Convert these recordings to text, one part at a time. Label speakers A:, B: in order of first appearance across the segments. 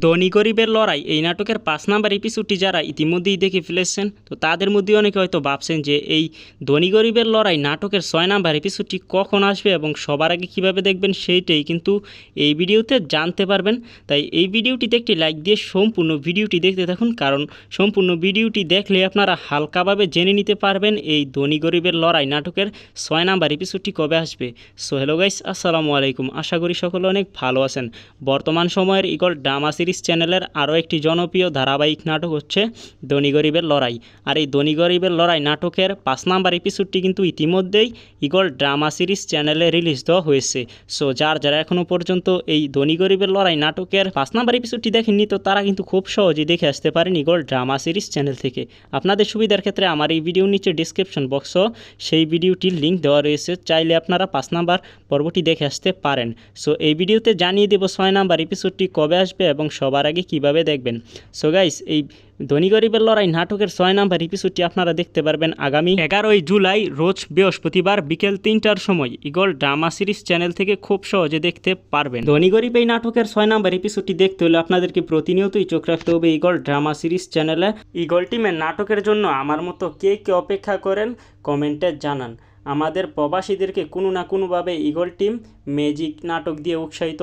A: ধনী গরিবের লড়াই এই নাটকের ৫ নাম্বার এপিসোডটি যারা ইতিমধ্যেই দেখে ফেলেছেন তো তাদের মধ্যে অনেকে হয়তো ভাবছেন যে এই ধনী গরিবের লড়াই নাটকের ৬ নাম্বার এপিসোডটি কখন আসবে এবং সবার আগে কীভাবে দেখবেন সেইটাই কিন্তু এই ভিডিওতে জানতে পারবেন। তাই এই ভিডিওটিতে একটি লাইক দিয়ে সম্পূর্ণ ভিডিওটি দেখতে থাকুন, কারণ সম্পূর্ণ ভিডিওটি দেখলে আপনারা হালকাভাবে জেনে নিতে পারবেন এই ধনী গরিবের লড়াই নাটকের ৬ নাম্বার এপিসোডটি কবে আসবে। সো হ্যালো গাইস, আসসালামু আলাইকুম। আশা করি সকলে অনেক ভালো আছেন। বর্তমান সময়ের ইগল ড্রামা সিরিজ চ্যানেলের আরও একটি জনপ্রিয় ধারাবাহিক নাটক হচ্ছে ধনী গরিবের লড়াই। আর এই ধনী গরিবের লড়াই নাটকের ৫ নাম্বার এপিসোডটি কিন্তু ইতিমধ্যেই ইগল ড্রামা সিরিজ চ্যানেলে রিলিজ দেওয়া হয়েছে। সো যারা এখনও পর্যন্ত এই ধনী গরিবের লড়াই নাটকের ৫ নাম্বার এপিসোডটি দেখেননি তো তারা কিন্তু খুব সহজেই দেখে আসতে পারেন ইগল ড্রামা সিরিজ চ্যানেল থেকে। আপনাদের সুবিধার ক্ষেত্রে আমার এই ভিডিওর নিচে ডিসক্রিপশন বক্সও সেই ভিডিওটির লিঙ্ক দেওয়া রয়েছে, চাইলে আপনারা ৫ নাম্বার পর্বটি দেখে আসতে পারেন। সো এই ভিডিওতে জানিয়ে দেব ৬ নাম্বার এপিসোডটি কবে আসবে এবং সবার আগে কিভাবে দেখবেন। সো গাইস, এই ধনী গরিবের লড়াই নাটকের ৬ নাম্বার এপিসোডটি আপনারা দেখতে পারবেন আগামী ১১ই জুলাই রোজ বৃহস্পতিবার বিকেল ৩টার সময় ইগল ড্রামা সিরিজ চ্যানেল থেকে খুব সহজে দেখতে পারবেন। ধনী গরিব এই নাটকের ৬ নাম্বার এপিসোডটি দেখতে হলে আপনাদেরকে প্রতিনিয়তই চোখ রাখতে হবে ইগল ড্রামা সিরিজ চ্যানেলে। ইগল টিমের নাটকের জন্য আমার মতো কে কে অপেক্ষা করেন কমেন্টে জানান। আমাদের প্রবাসীদেরকে কোনো না কোনোভাবে ইগল টিম ম্যাজিক নাটক দিয়ে উৎসাহিত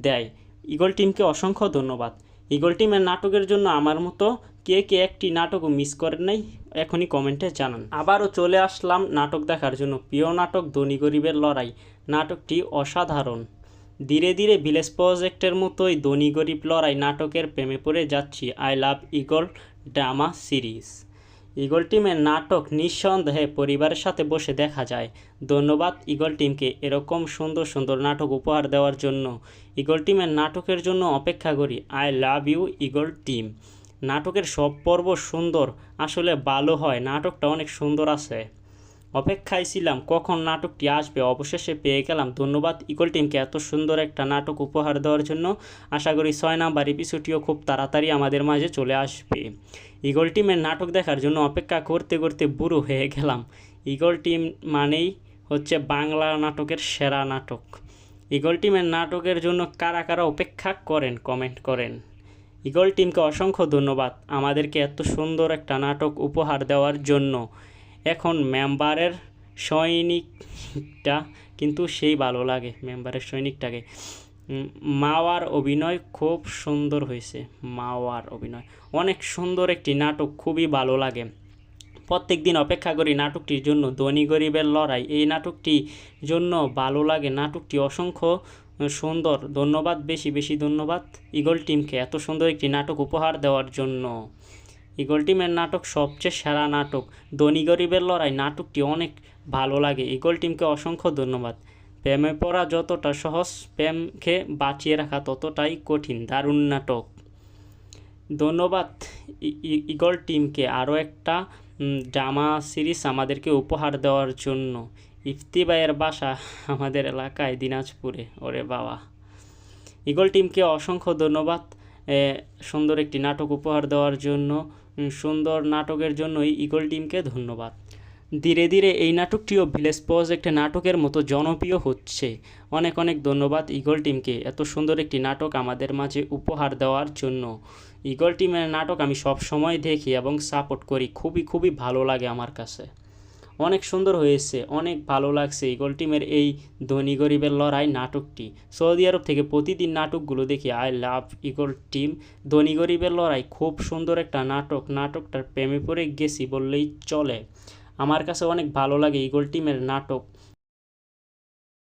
A: দেয়। ইগল টিমকে অসংখ্য ধন্যবাদ। ইগল টিমের নাটকের জন্য আমার মতো কে কে একটি নাটকও মিস করেন নাই এখনই কমেন্টে জানান। আবারও চলে আসলাম নাটক দেখার জন্য। প্রিয় নাটক ধনী গরিবের লড়াই নাটকটি অসাধারণ। ধীরে ধীরে ভিলেজ প্রজেক্টের মতোই ধনী গরিব লড়াই নাটকের প্রেমে পড়ে যাচ্ছি। I love eagle drama series. Eagle টিমের নাটক নিঃসন্দেহে পরিবারের সাথে বসে দেখা যায়। ধন্যবাদ ইগল টিমকে এরকম সুন্দর সুন্দর নাটক উপহার দেওয়ার জন্য। ইগল টিমের নাটকের জন্য অপেক্ষা করি। I love you eagle team. নাটকের সব পর্ব সুন্দর, আসলে ভালো হয়, নাটকটা অনেক সুন্দর আছে। অপেক্ষায় ছিলাম কখন নাটকটি আসবে, অবশেষে পেয়ে গেলাম। ধন্যবাদ ইগল টিমকে এত সুন্দর একটা নাটক উপহার দেওয়ার জন্য। আশা করি ৬ নাম্বার এপিসোডটিও খুব তাড়াতাড়ি আমাদের মাঝে চলে আসবে। ইগল টিমের নাটক দেখার জন্য অপেক্ষা করতে করতে বুড়ো হয়ে গেলাম। ইগল টিম মানেই হচ্ছে বাংলা নাটকের সেরা নাটক। ইগল টিমের নাটকের জন্য কারা কারা অপেক্ষা করেন কমেন্ট করেন। ইগল টিমকে অসংখ্য ধন্যবাদ আমাদেরকে এত সুন্দর একটা নাটক উপহার দেওয়ার জন্য। এখন মেম্বারের সৈনিকটা কিন্তু সেই ভালো লাগে, মেম্বারের সৈনিকটাকে। মাওয়ার অভিনয় খুব সুন্দর হয়েছে। মাওয়ার অভিনয় অনেক সুন্দর একটি নাটক, খুবই ভালো লাগে। প্রত্যেক দিন অপেক্ষা করি নাটকটির জন্য। ধনী গরিবের লড়াই এই নাটকটি জন্য ভালো লাগে, নাটকটি অসংখ্য সুন্দর। ধন্যবাদ, বেশি বেশি ধন্যবাদ ইগল টিমকে এত সুন্দর একটি নাটক উপহার দেওয়ার জন্য। ইগল টিমের নাটক সবচেয়ে সেরা নাটক। ধনী গরিবের লড়াই নাটকটি অনেক ভালো লাগে। ইগল টিমকে অসংখ্য ধন্যবাদ। প্রেমে পড়া যতটা সহজ, প্রেমকে বাঁচিয়ে রাখা ততটাই কঠিন। দারুণ নাটক। ধন্যবাদ ইগল টিমকে আরও একটা ড্রামা সিরিজ আমাদেরকে উপহার দেওয়ার জন্য। ইফতি ভাইয়ের বাসা আমাদের এলাকায় দিনাজপুরে। ওরে বাবা। ইগল টিমকে অসংখ্য ধন্যবাদ সুন্দর একটি নাটক উপহার দেওয়ার জন্য। সুন্দর নাটকের জন্যই ইগল টিমকে ধন্যবাদ। ধীরে ধীরে এই নাটকটিও ভিলেজ প্রজেক্ট নাটকের মতো জনপ্রিয় হচ্ছে। অনেক অনেক ধন্যবাদ ইগল টিমকে এত সুন্দর একটি নাটক আমাদের মাঝে উপহার দেওয়ার জন্য। ইগল টিমের নাটক আমি সব সময় দেখি এবং সাপোর্ট করি। খুবই খুবই ভালো লাগে আমার কাছে। অনেক সুন্দর হয়েছে, অনেক ভালো লাগছে ইগল টিমের এই ধনী গরিবের লড়াই নাটকটি। সৌদি আরব থেকে প্রতিদিন নাটকগুলো দেখি। I love eagle team. ধনী গরিবের লড়াই খুব সুন্দর একটা নাটক। নাটকটার প্রেমে পড়ে গেছি বললেই চলে। আমার কাছে অনেক ভালো লাগে ইগল টিমের নাটক।